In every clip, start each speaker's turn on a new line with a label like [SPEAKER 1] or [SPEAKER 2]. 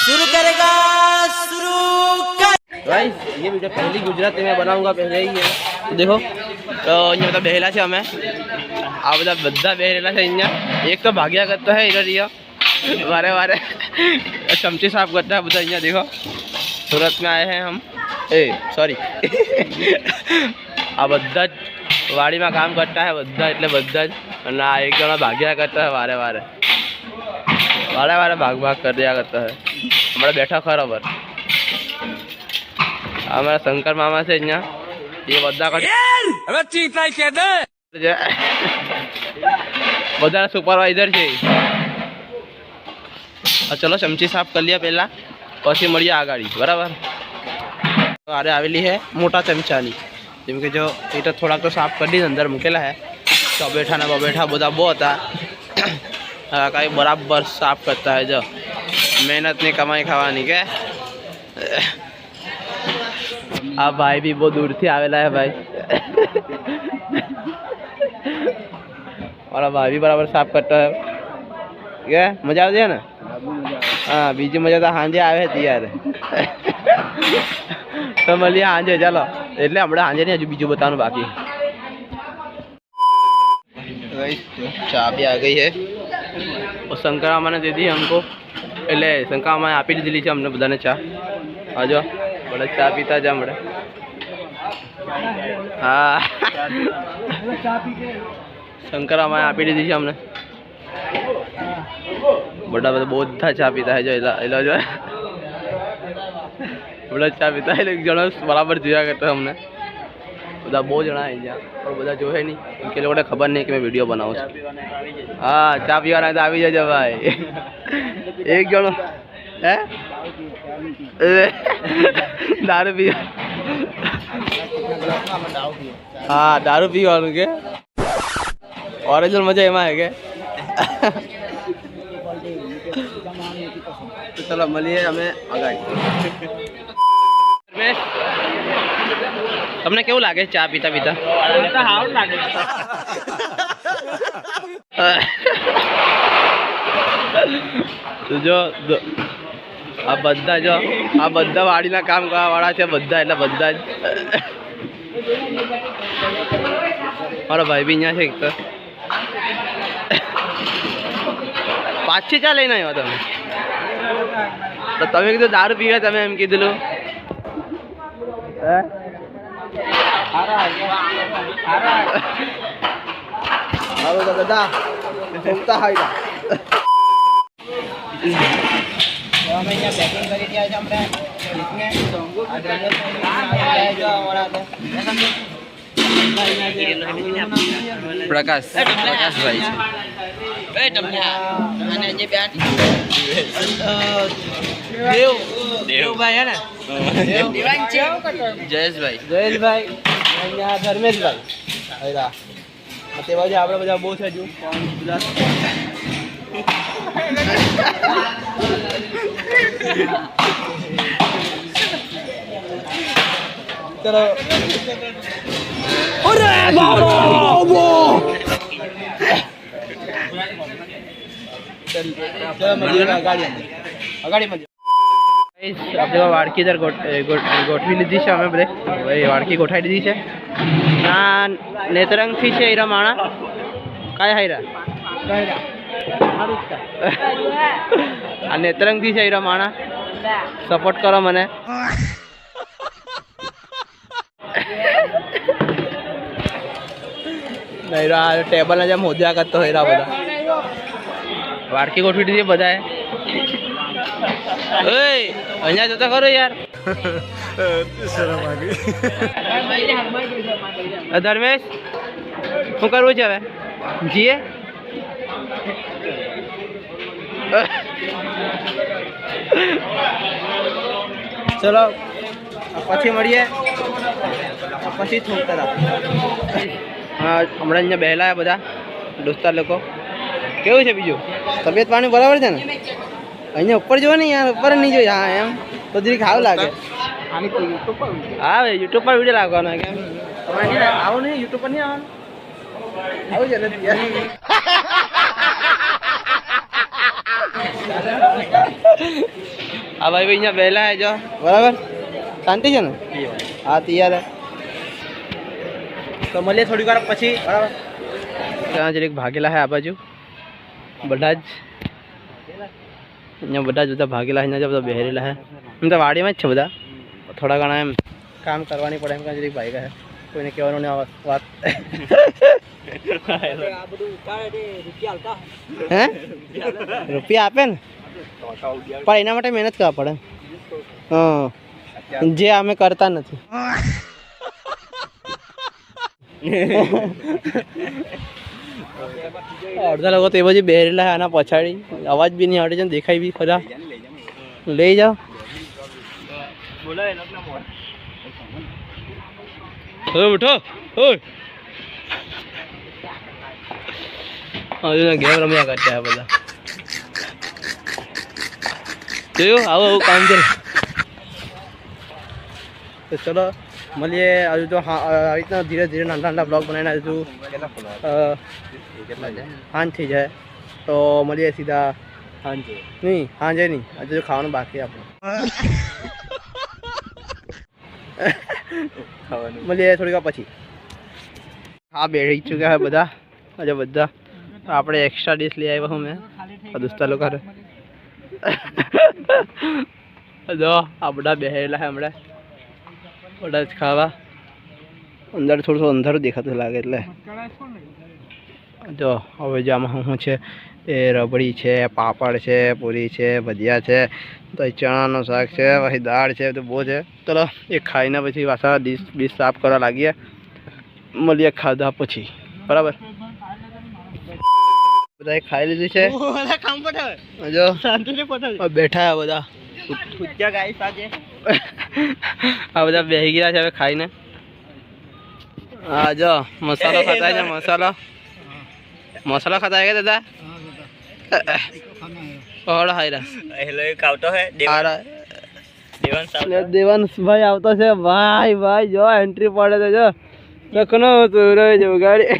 [SPEAKER 1] शुरू करेगा शुरू कर
[SPEAKER 2] भाई ये वीडियो पहली गुजराती में बनाऊंगा पहले ही है तो देखो तो अँ बता बेहेला है अमे आ बदा बेहेला है अँ एक तो भाग्या करता है इधर ये वारे वारे चमची साफ करता है बता अँ देखो सूरत में आए हैं हम सॉरी आ बदा वाड़ी में काम करता है बदा एटले बदा ना एक जना भाग्या करता है वारे वारे वारे वारे भाग भाग कर दिया करता है हमारा बैठा खराबर हमारा शंकर मामा से अँ ये बदा बदा सुपरवाइजर है चलो चमची साफ कर लिया पहला पछी मळीए आगाड़ी बराबर अरे आवेली है मोटा चमचानी जेम के जो ये तो थोड़ा तो साफ कर दी अंदर मूकेला है चबेठा ने बबेठा बधा बो था कई बराबर साफ करता है जो मेहनत नहीं कमाई खावानी के आ भाई भी बहुत दूर थी आवेला है भाई और भाई भी बराबर साफ करता है क्या मजा आती है ना हाँ बीजी मजा तो हांजे आवे थी यार तो मळीए हांजे चलो एटले हमणे हांजे नहीं हजू बीजू बताववानुं बाकी चा भी आ गई है और शंकर मामा ने दे दी हमको एटले शंकर मामा आपी दीधी है हमने बधाने चा आ जाओ बड़ा चा पीता जा हमणे हाँ शंकर मामा आपी दीधी है हमने बड़ा बहुत चा पीता है जो एला जो बड़ा चा पीता है एक जणो बराबर जोया करता है हमने बधा बहुत जना है अँ और बधा जो है नहीं उनके लोगों ने खबर नहीं कि मैं वीडियो बनाऊँ हाँ चा पीवाना तो आवी जाजे भाई एक जणो है दारू पी हाँ दारू पीवानुं के ओरिजिनल मजा एमां है के तो चलो मळीए हमें आगाड़ी तमने केवुं लागे चा पीता पीता हारू लागे तो जो आ बधा वाड़ीना काम करवावाळा छे बधा एटले बधा ज मारो भाई भी अहींया छे एक तो पाछी चा लईने आव्या तमे तो तमे कीधुं दारू पीवे तमे एम कीधुं दादा प्रकाश भाई देव भाई है ना जयेश भाई धर्मेश भाई ते बाजू आपणे बधा बहू छे जो चलो अरे बाबा अगाड़ी अपने वाड़की इधर गोठवी लीधी है अमे बधे वाड़की गोठाई दीधी है नेत्रंग थी है हीरा माणा काय हाईरा आ नेत्रंग थी है हीरा माणा सपोर्ट करो मने हीरा टेबल ने जब मोजा करते हीरा बधा वाड़की गोठवी दीधी बधाए अहियाँ जता करो यार धर्मेश शू करवू छे हवे जीए चलो पछी मळीए पछी थोकता हाँ हमणे अहींया बेहेला है बधा दोस्तार लोको केवुं छे बीजुं तबियत पाणी बराबर छे ने अहींया ऊपर जो नहीं यार ऊपर नहीं जो यहाँ एम तो जरी खाव लागे हाँ भाई यूट्यूब पर वीडियो लागवानो है केम आओ नहीं यूट्यूब पर नहीं आववानुं आओ जने यार આ ભાઈ અહીંયા બેલા હે જો બરાબર શાંતિ છે ને હા તૈયાર હે તો મળીએ થોડી વાર પછી બરાબર ત્યાં જરીક ભાગેલા હે આ બાજુ બધા જ અહીંયા બધા જ બધા ભાગેલા અહીંયા જ બધા બેહરેલા હે એમ તો વાડીમાં જ છે બધા થોડા ઘણા એમ કામ કરવાની પડે એમ કાં જરીક ભાગ્યા હે કોઈને કહેવાનું નહીં વાત હે રૂપિયા આપે ને પણ એના માટે મહેનત કરવા પડે હા જે અમે કરતા નથી અડધા લોકો તો એ બાજુ બેરેલા આના પછાડી અવાજ બી નહીં આવડે છે દેખાય બી ખરા લઈ જાઓ ઉઠો હજુ ગેમ રમ્યા કરતા બધા જોયું આવું આવું કામ છે તો ચલો મળીએ હજુ તો આવી રીતના ધીરે ધીરે નાના નાના બ્લોગ બનાવીને હજુ સાંજ થઈ જાય તો મળીએ સીધા સાંજે નહીં હજુ ખાવાનું બાકી આપણે મળીએ થોડીક વાર પછી હા બેઠી ચૂક્યા હોય બધા હજુ બધા આપણે એક્સ્ટ્રા ડીશ લઈ આવ્યા હું મેં દોસ્તા લોકો જો આ બધા બેહેલા છે હમણાં બધા જ ખાવા અંદર થોડું અંધારું દેખાતું લાગે એટલે જો હવે જો આમાં શું છે એ રબડી છે પાપડ છે પૂરી છે ભજીયા છે તો ચણાનું શાક છે પછી દાળ છે તો બહુ છે ચલો એ ખાઈને પછી પાછા ડીશ સાફ કરવા લાગીએ મળીએ ખાધા પછી બરાબર બધા ખાઈ લીધું છે જો બેઠા બધા આ બધા બેસી ગયા છે હવે ખાઈને હા જો મસાલો ખાતા છે મસાલો ખાતા है क्या दादा और हायरा हेलो काउटो है देवांश भाई આવતો છે ભાઈ જો એન્ટ્રી પડે તો જો લખનો તુરે જો ગાડી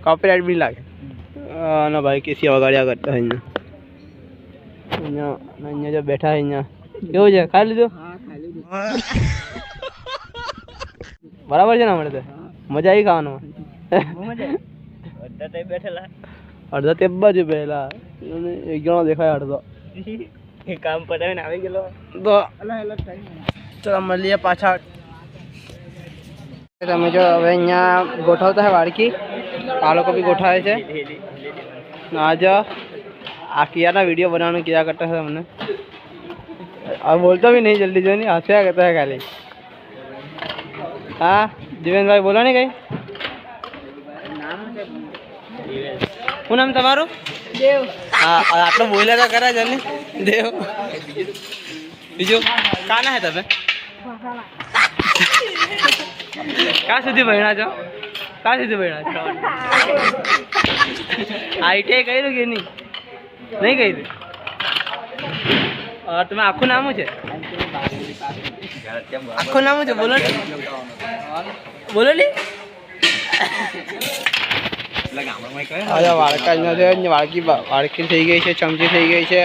[SPEAKER 2] કોપીરાઇટ બી લાગે ના ભાઈ કેસી વગાડ્યા કરતા અહીંયા જો બેઠા અહીંયા કેવું છે ખાઈ લીધું બરાબર છે ને હમણાં તો મજા આવી ખાવાનું અડધા તે બાજુ પહેલા એક જણો દેખાય અડધો કામ પતાવીને આવી ગયેલો તો ચલો મળીએ પાછા તમે જો હવે અહીંયા ગોઠવતા હે વાડકી આ લોકો બી ગોઠાવે છે આજ આ કિયાના वीडियो बनाने किया करता है हमने अब बोलता भी नहीं जल्दी जो नहीं हंसा करता है खाली हाँ जीवेन भाई बोला नहीं कहीं શું નામ તમારું દેવ હા આટલો બોલ્યા તો કરા જલ્દી દેવ બીજું કાના હે તમે ક્યાં સુધી ભણ્યા છો ક્યાં સુધી ભણ્યા છો આઈટીઆઈ કર્યું કે નહીં કર્યું તમે આખું નામ છે આખું નામ છે બોલો ને વાડકી થઈ ગઈ છે ચમચી થઈ ગઈ છે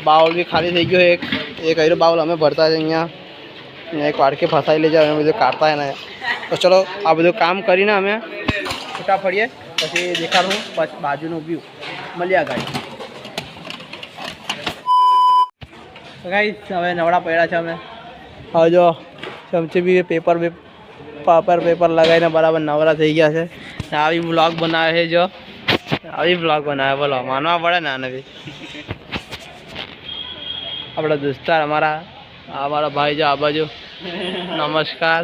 [SPEAKER 2] બાઉલ બી ખાલી થઈ ગયો એક કર્યો બાઉલ અમે ભરતા છે અહીંયા એક વાડકી ફસાઈ લઈ જાય અમે બધું કાઢતા ને તો ચલો આ બધું કામ કરીને અમે છૂટા ફરીએ પછી દેખાડું પછી બાજુનું વ્યૂ મળ્યા ગાડી ગાઈસ હવે નવડા પડ્યા છે અમે હવે જો ચમચી બી પેપર લગાવીને બરાબર નવરા થઈ ગયા છે આવી બ્લોગ બનાવે છે જો આવી બ્લોગ બનાવે બોલો માનવા પડે ને આને બી આપણા દોસ્તાર અમારા ભાઈ જો આ બાજુ નમસ્કાર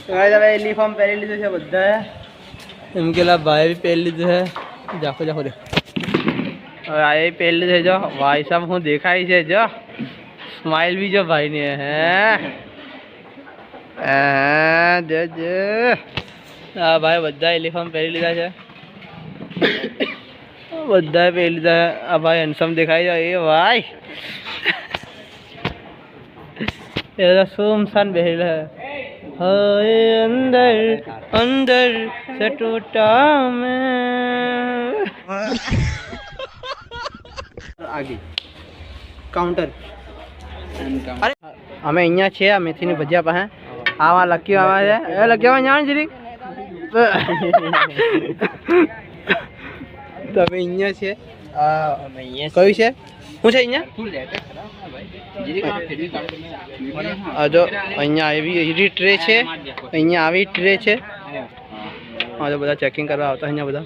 [SPEAKER 2] હવે યુનિફોર્મ પહેરી લીધું છે બધા એમ કેલા ભાઈ બી પહેરી લીધું છે જાખો રે હવે આ એ પહેરી લીધું છે જો ભાઈ સાહેબ હું દેખાય છે જો સ્માઇલ બી જો ભાઈની હા ભાઈ બધા યુનિફોર્મ પહેરી લીધા છે બધા પહેરી લીધા છે આ ભાઈ હેન્ડસમ દેખાય છે એ ભાઈ એ સુમસાન બેહેલા है अंदर अंदर से टूटा मैं आगे काउंटर अरे हमें अँ छे आ मेथी भजिया पासे आवा लकी आवा है ए लकी आवा जान जरी તમે અહીંયા છે કયું છે શું છે અહીંયા જો અહીંયા આવી ટ્રે છે અહીંયા આવી ટ્રે છે હા તો બધા ચેકિંગ કરવા આવતા અહીંયા બધા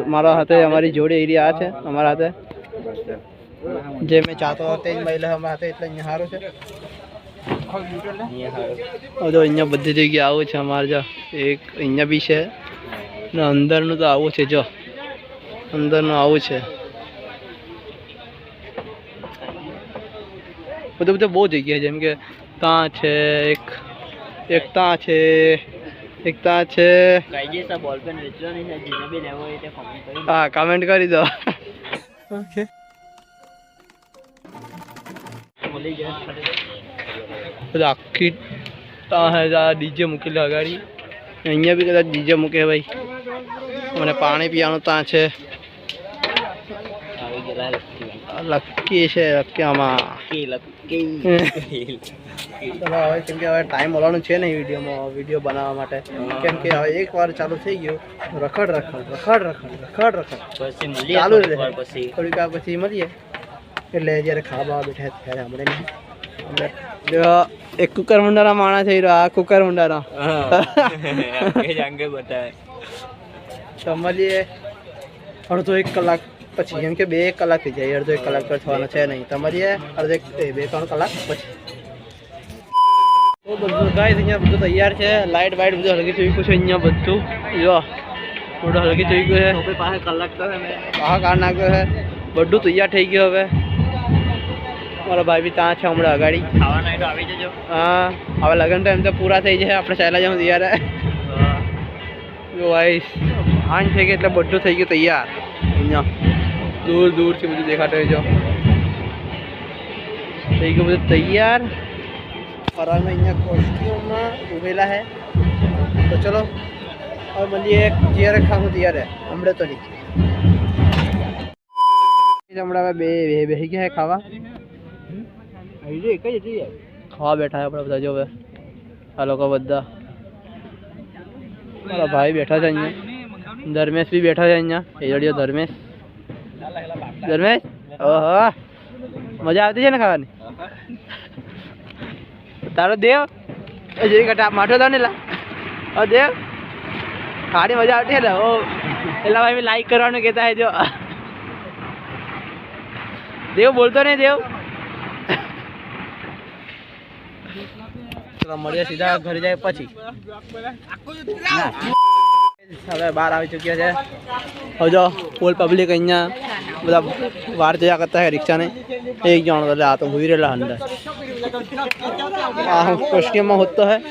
[SPEAKER 2] મારા હાથે અમારી જોડે એરિયા આ છે અમારા હાથે જે મેં ચાહતો હતો તે જ મહિલા અમારા હાથે એટલે અહીંયા સારું છે તો અહીંયા બધી જગ્યાએ આવું છે અમારે જો એક અહીંયા બી છે ને અંદરનું તો આવું છે જો અંદરનું આવું છે બધું બહુ જગ્યા જેમ કે ત્યાં છે એક ત્યાં છે એક ત્યાં છે હા કમેન્ટ કરી દો ઓકે આખી ડીજે મૂકેલી અગાડી અહીંયા બી કદાચ ડીજે મૂકે ભાઈ મને પાણી પીવાનું ત્યાં છે લકી છે લક્યામાં ચલો હવે કેમ કે હવે ટાઈમ મળવાનું છે ને વિડીયો બનાવવા માટે કેમ કે હવે એકવાર ચાલુ થઈ ગયું રખડ ચાલુ રહે થોડીક વાર પછી મળીએ એટલે જ્યારે ખાવા બેઠા ત્યારે આપણે એક કુકર મુંડારા માણા થઈ રહ્યો આ કુકર મુંડારા તો મળીએ અડધો 1 કલાક પછી જેમ કે 2 કલાક થઈ જાય અડધો 1 કલાક પર થવાનો છે નહીં તો મળીએ અડધો 2-3 કલાક પછી તો બધું ગાઈસ અહીંયા બધું તૈયાર છે લાઇટ વાઇટ બધું હલકી ચૂક્યું છે અહીંયા બધું જો થોડું હલકી ચૂક્યું છે પાસે કલાક તો બહાર કાઢ નાખ્યો છે બધું તૈયાર થઈ ગયું હવે મારો ભાઈ બી ત્યાં છે હમણાં અગાડી ખાવાના તો આવી જજો હા હવે લગ્ન ટાઈમ તો પૂરા થઈ જાય આપણે ચાલ્યા જવું તૈયાર જો ગાઈસ આન થઈ ગઈ એટલે બધું થઈ ગયું તૈયાર અહીંયા દૂરથી બધું દેખાતું હોય જો થઈ ગયું બધું તૈયાર और हम यहाँ कॉस्ट्यूम में उभेला है तो चलो और મળીએ જે રખા હું તૈયાર હે હમણાં તો નહીં હમણાં બેસી ગયા હે ખાવા ખાવા બેઠા હે આપણે બધા જો હવે આ લોકો બધા મારા ભાઈ બેઠા છે અહીંયા ધર્મેશ બી બેઠા છે અહીંયા એ જોડ્યો ધર્મેશ ઓહો મજા આવતી છે ને ખાવાની તારો દેવ જે કટા માઠો તો ને લા દેવ ખાવાની મજા આવતી है ना ओ एला भाई लाइक करवाने कहता है जो देव बोलतो नहीं देव चलो મળીએ સીધા ઘરે જાય પછી હવે બહાર આવી ચૂક્યા છે હવે જો ફૂલ પબ્લિક અહીંયા બધા વાર જયા કરતા है रिक्शा ने एक जण એટલે આ તો ભૂઈ રહેલા અંદર આ કોસ્ટ્યુમમાં હોતો है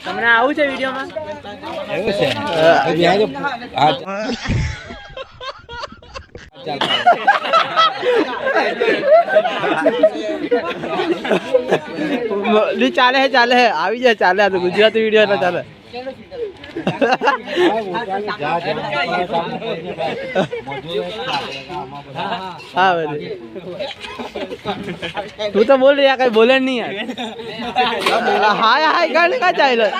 [SPEAKER 2] તમને આવું છે વિડીયોમાં એવું છે ચાલે હે આવી જાય ચાલે આ તો ગુજરાતી વિડીયો એટલે ચાલે हाँ तू तो बोल रही है कहीं बोले नहीं है हाय हाय गाने का चाहिए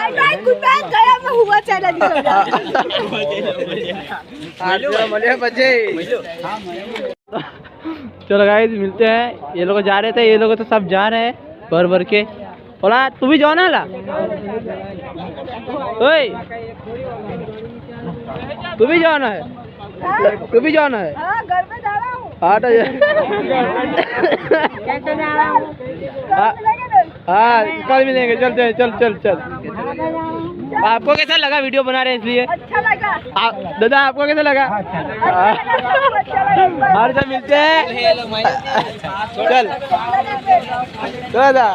[SPEAKER 2] चलो गाइस मिलते हैं ये लोग जा रहे थे ये लोग तो सब जा रहे हैं भर भर के बोला तू भी जाओ ना ला ओए तू भी जाना है तू भी जाना है
[SPEAKER 3] घर में जा रहा हूँ
[SPEAKER 2] हाँ कल मिलेंगे चलते हैं चल चल चल आपको कैसा लगा वीडियो बना रहे हैं इसलिए
[SPEAKER 3] अच्छा लगा
[SPEAKER 2] दादा आपको कैसा लगा हर जब मिलते हैं चल दादा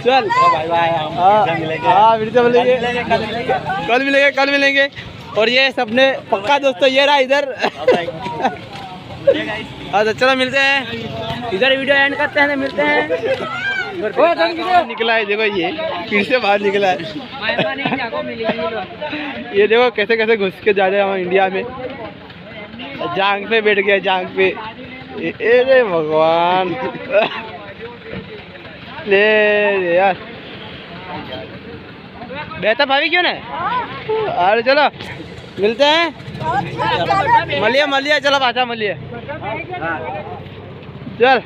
[SPEAKER 2] चल बाय बाय हाँ वीडियो मिलेंगे कल मिलेंगे और ये सबने पक्का दोस्तों ये रहा इधर हाँ तो चलो मिलते हैं इधर वीडियो एंड करते हैं मिलते हैं निकला है, देखो ये फिर से बाहर निकला है। ये देखो कैसे कैसे घुस के जा रहे हैं हम इंडिया में। जांग पे बैठ गया, जांग पे। रे भगवान। ले यार बेहतर भाभी क्यों ना? अरे चलो मिलते हैं, મળીએ મળીએ, ચલો પાછા મળીએ। चल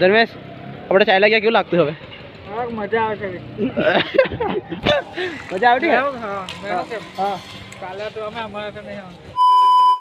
[SPEAKER 2] ધર્મેશ, આપણે ચાલ્યા ગયા, કેવું લાગતું હવે?
[SPEAKER 3] મજા આવશે
[SPEAKER 2] મજા આવતી?
[SPEAKER 3] હા કાલે તો અમે અમારા નહીં